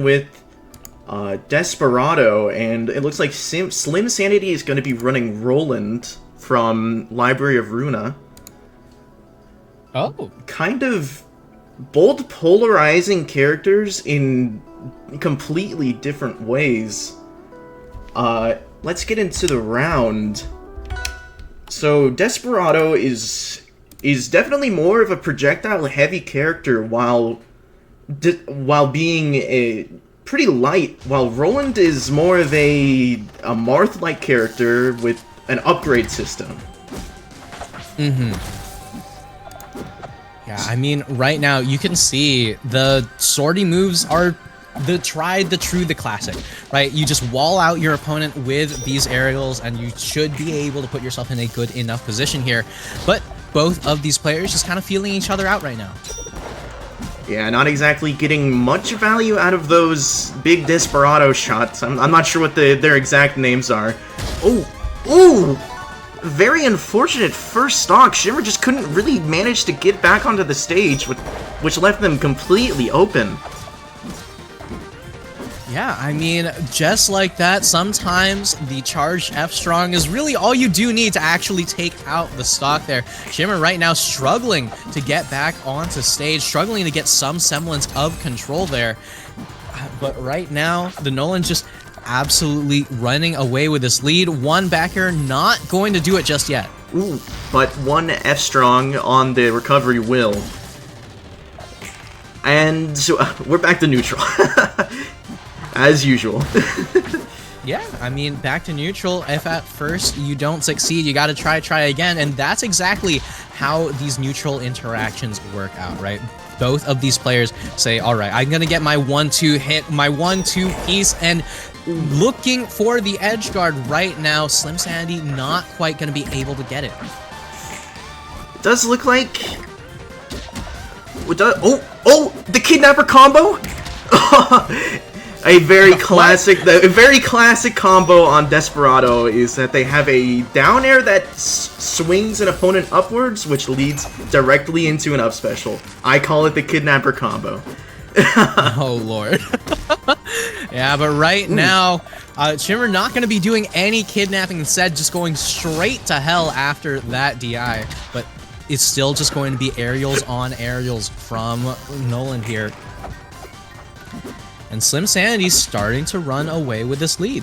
with Desperado, and it looks like SlimSanity is going to be running Roland from Library of Runa. Oh. Kind of bold, polarizing characters in completely different ways. Let's get into the round. So Desperado is definitely more of a projectile-heavy character while being a pretty light, while Roland is more of a Marth-like character with an upgrade system. Yeah, I mean, right now you can see the sortie moves are the tried, the true, the classic, right? You just wall out your opponent with these aerials and you should be able to put yourself in a good enough position here. But both of these players just kind of feeling each other out right now. Yeah, not exactly getting much value out of those big Desperado shots. I'm not sure what their exact names are. Oh! Very unfortunate first stock. Chmmr just couldn't really manage to get back onto the stage, which left them completely open. Yeah, I mean, just like that, sometimes the charged F-Strong is really all you do need to actually take out the stock there. Chmmr right now struggling to get back onto stage, struggling to get some semblance of control there. But right now, the Nolan's just absolutely running away with this lead. One backer not going to do it just yet. Ooh, but one F-Strong on the recovery will. And so, we're back to neutral. As usual. Yeah, I mean, back to neutral. If at first you don't succeed, you gotta try again, and that's exactly how these neutral interactions work out, right? Both of these players say, all right, I'm gonna get my 1-2 hit, my 1-2 piece, and looking for the edge guard right now. SlimSanity not quite gonna be able to get it. It does look like... Oh! The Kidnapper combo? A very classic combo on Desperado is that they have a down air that swings an opponent upwards, which leads directly into an up special. I call it the Kidnapper combo. Oh, Lord. Yeah, but right now, Chmmr not going to be doing any kidnapping, instead just going straight to hell after that DI. But it's still just going to be aerials on aerials from Nolan here. And SlimSanity's starting to run away with this lead.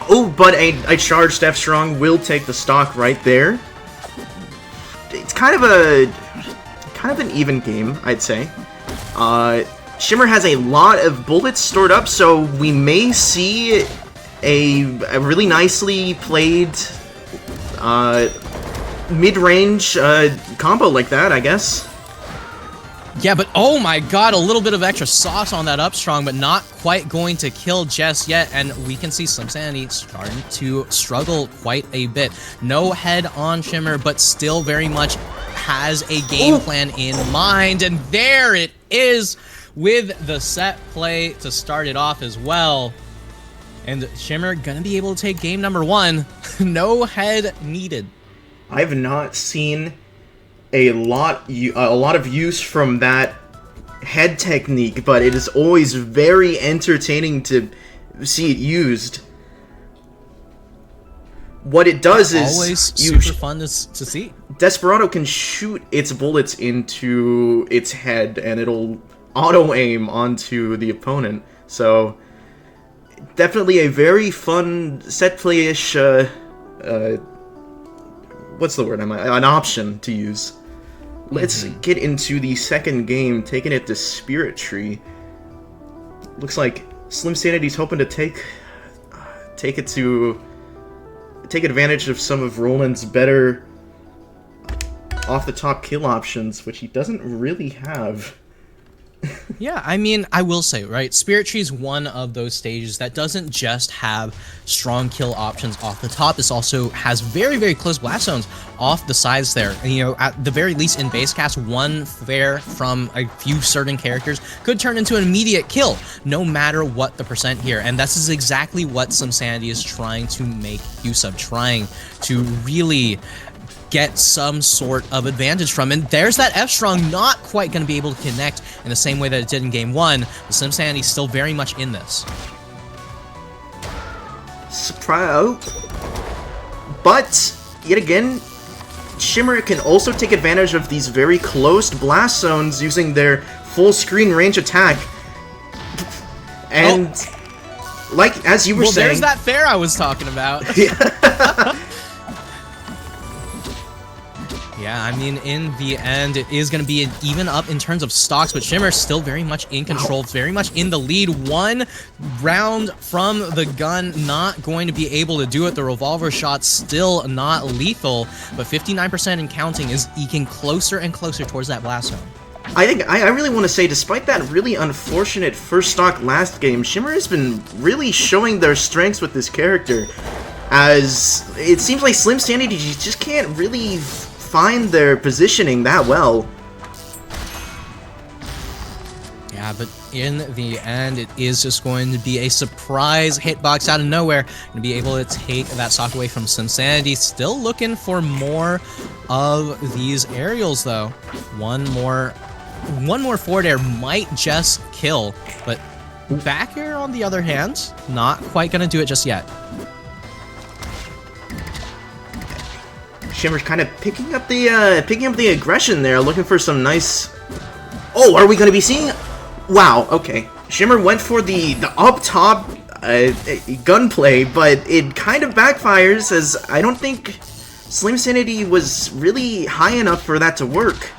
Oh, but a charged F-Strong will take the stock right there. It's kind of an even game, I'd say. Chmmr has a lot of bullets stored up, so we may see a really nicely played mid-range combo like that, I guess. Yeah, but oh my god, a little bit of extra sauce on that up-strong, but not quite going to kill just yet, and we can see SlimSanity starting to struggle quite a bit. No head on Chmmr, but still very much has a game plan in mind, and there it is with the set play to start it off as well. And Chmmr gonna be able to take game number 1. No head needed. I've not seen a lot of use from that head technique, but it is always very entertaining to see it used. What it does is always super fun to see. Desperado can shoot its bullets into its head, and it'll auto-aim onto the opponent. So definitely a very fun set play-ish. What's the word? An option to use. Let's get into the second game, taking it to Spirit Tree. Looks like SlimSanity's hoping to take advantage of some of Roland's better off-the-top kill options, which he doesn't really have. Yeah, I mean, I will say, right, Spirit Tree is one of those stages that doesn't just have strong kill options off the top. This also has very, very close blast zones off the sides there. And, you know, at the very least in base cast, one flare from a few certain characters could turn into an immediate kill, no matter what the percent here. And this is exactly what SlimSanity is trying to make use of, trying to really get some sort of advantage from. And there's that F-Strong not quite going to be able to connect in the same way that it did in Game 1. The SlimSanity still very much in this. Surprise. But, yet again, Chmmr can also take advantage of these very closed blast zones using their full screen range attack. And, like, as you were saying... there's that fair I was talking about. Yeah, I mean, in the end, it is going to be an even up in terms of stocks, but Chmmr still very much in control, very much in the lead. One round from the gun, not going to be able to do it. The revolver shot still not lethal, but 59% and counting is eking closer and closer towards that blast zone. I really want to say, despite that really unfortunate first stock last game, Chmmr has been really showing their strengths with this character, as it seems like SlimSanity just can't really find their positioning that well. Yeah, but in the end, it is just going to be a surprise hitbox out of nowhere. Going to be able to take that stock away from SlimSanity. Still looking for more of these aerials, though. One more forward air might just kill, but back air, on the other hand, not quite going to do it just yet. Chmmr's kind of picking up the aggression there, looking for some nice... Oh, are we going to be seeing... Wow, okay. Chmmr went for the up top gunplay, but it kind of backfires, as I don't think SlimSanity was really high enough for that to work.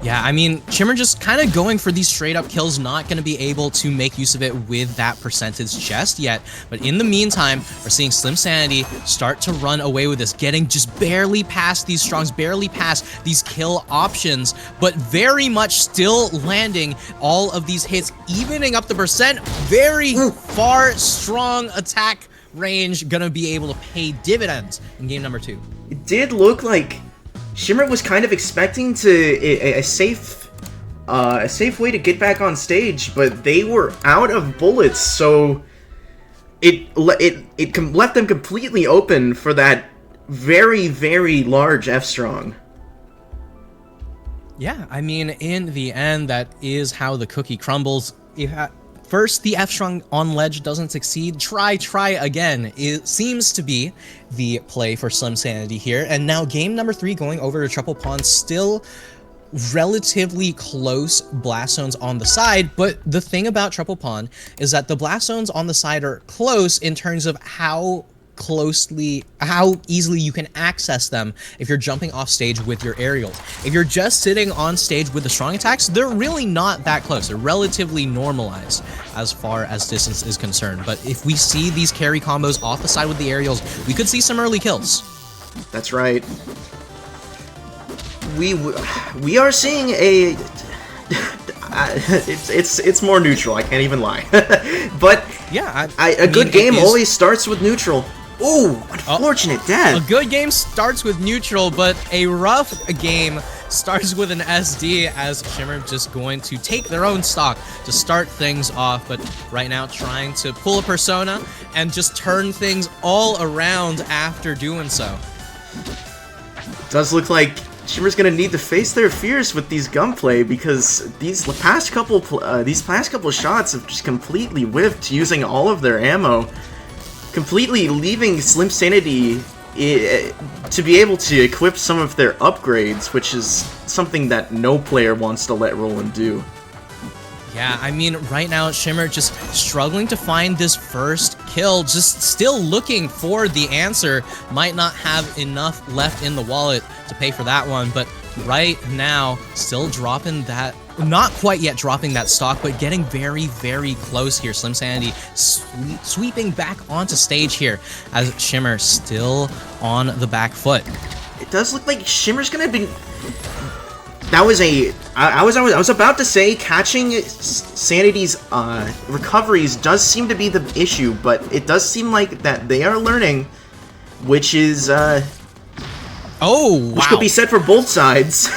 Yeah, I mean, Chmmr just kind of going for these straight-up kills, not going to be able to make use of it with that percentage just yet. But in the meantime, we're seeing SlimSanity start to run away with this, getting just barely past these strongs, barely past these kill options, but very much still landing all of these hits, evening up the percent. Very far, strong attack range, gonna be able to pay dividends in game number 2. It did look like Chmmr was kind of expecting a safe way to get back on stage, but they were out of bullets, so it left them completely open for that very, very large F-Strong. Yeah, I mean, in the end, that is how the cookie crumbles. First, the F-Strong on ledge doesn't succeed. Try again. It seems to be the play for SlimSanity here. And now game number 3 going over to Triple Pawn, still relatively close blast zones on the side. But the thing about Triple Pawn is that the blast zones on the side are close in terms of how easily you can access them if you're jumping off stage with your aerials. If you're just sitting on stage with the strong attacks, they're really not that close. They're relatively normalized as far as distance is concerned. But if we see these carry combos off the side with the aerials, we could see some early kills. That's right. We are seeing a it's more neutral, I can't even lie. But yeah, a good game always starts with neutral. Ooh, unfortunate death. A good game starts with neutral, but a rough game starts with an SD, as Chmmr just going to take their own stock to start things off, but right now trying to pull a persona and just turn things all around after doing so. It does look like Chmmr's gonna need to face their fears with these gunplay, because these past couple shots have just completely whiffed using all of their ammo, completely leaving SlimSanity to be able to equip some of their upgrades, which is something that no player wants to let Roland do. Yeah, I mean, right now, Chmmr just struggling to find this first kill, just still looking for the answer. Might not have enough left in the wallet to pay for that one, but right now, still dropping that, not quite yet dropping that stock, but getting very, very close here. SlimSanity sweeping back onto stage here, as Chmmr still on the back foot. It does look like Shimmer's gonna be... That was a... I was about to say, catching Sanity's recoveries does seem to be the issue, but it does seem like that they are learning, which is... Oh, wow. Which could be said for both sides.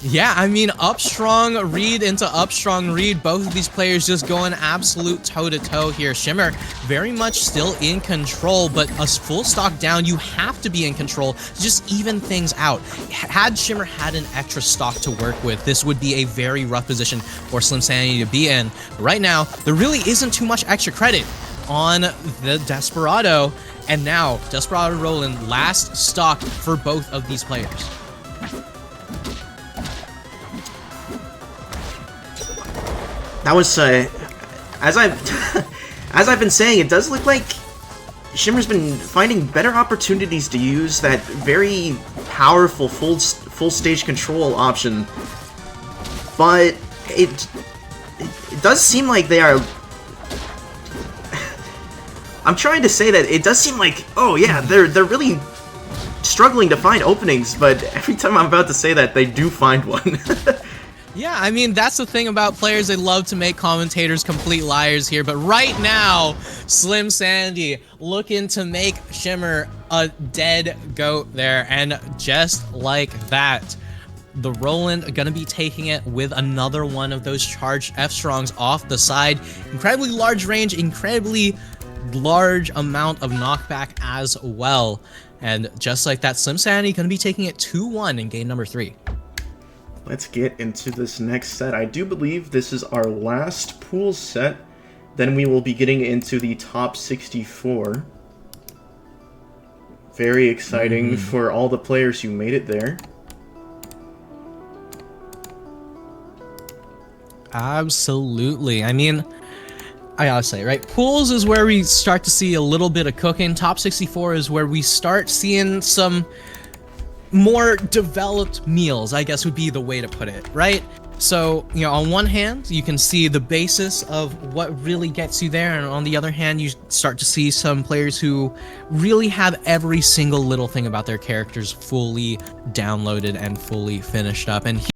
Yeah, I mean, Upstrong Reed into Upstrong Reed, both of these players just going absolute toe-to-toe here. Chmmr very much still in control, but a full stock down, you have to be in control to just even things out. Had Chmmr had an extra stock to work with, this would be a very rough position for SlimSanity to be in. But right now, there really isn't too much extra credit on the Desperado, and now Desperado Roland, last stock for both of these players. That was, as I've as I've been saying, it does look like Chmmr's been finding better opportunities to use that very powerful full stage control option, but it does seem like they are. I'm trying to say that it does seem like, oh yeah, they're really struggling to find openings, but every time I'm about to say that, they do find one. Yeah, I mean, that's the thing about players. They love to make commentators complete liars here. But right now, SlimSanity looking to make Chmmr a dead goat there. And just like that, the Roland going to be taking it with another one of those charged F-Strongs off the side. Incredibly large range, incredibly large amount of knockback as well. And just like that, SlimSanity going to be taking it 2-1 in game number 3. Let's get into this next set. I do believe this is our last pool set. Then we will be getting into the top 64. Very exciting for all the players who made it there. Absolutely. I mean, I gotta say, right? Pools is where we start to see a little bit of cooking. Top 64 is where we start seeing some more developed meals, I guess would be the way to put it, right? So, you know, on one hand, you can see the basis of what really gets you there, and on the other hand, you start to see some players who really have every single little thing about their characters fully downloaded and fully finished up. And